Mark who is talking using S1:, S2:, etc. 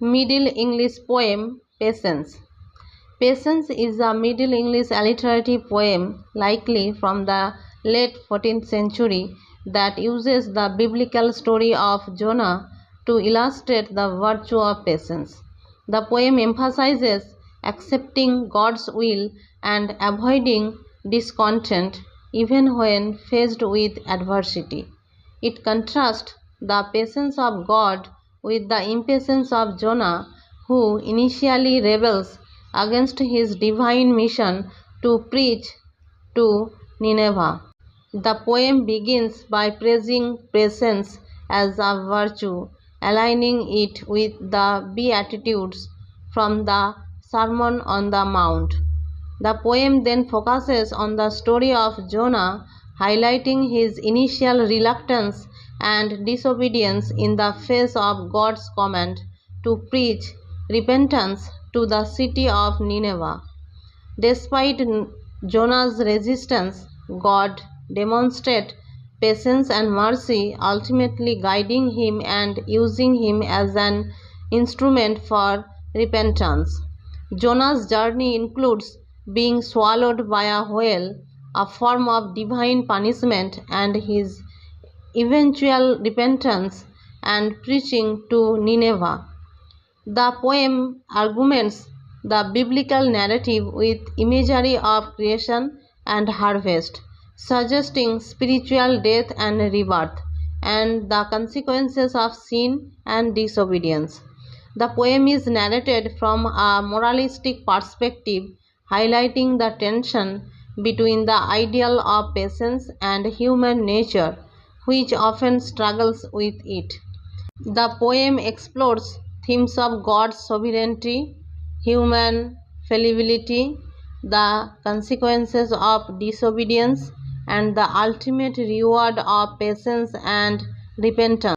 S1: Middle English poem Patience. Patience is a Middle English alliterative poem, likely from the late 14th century, that uses the biblical story of Jonah to illustrate the virtue of patience. The poem emphasizes accepting God's will and avoiding discontent even when faced with adversity. It contrasts the patience of God with the impatience of Jonah, who initially rebels against his divine mission to preach to Nineveh. The poem begins by praising patience as a virtue, aligning it with the Beatitudes from the Sermon on the Mount. The poem then focuses on the story of Jonah, highlighting his initial reluctance and disobedience in the face of God's command to preach repentance to the city of Nineveh. Despite Jonah's resistance, God demonstrated patience and mercy, ultimately guiding him and using him as an instrument for repentance. Jonah's journey includes being swallowed by a whale, a form of divine punishment, and his eventual repentance and preaching to Nineveh. The poem arguments the biblical narrative with imagery of creation and harvest, suggesting spiritual death and rebirth, and the consequences of sin and disobedience. The poem is narrated from a moralistic perspective, highlighting the tension between the ideal of patience and human nature, which often struggles with it. The poem explores themes of God's sovereignty, human fallibility, the consequences of disobedience, and the ultimate reward of patience and repentance.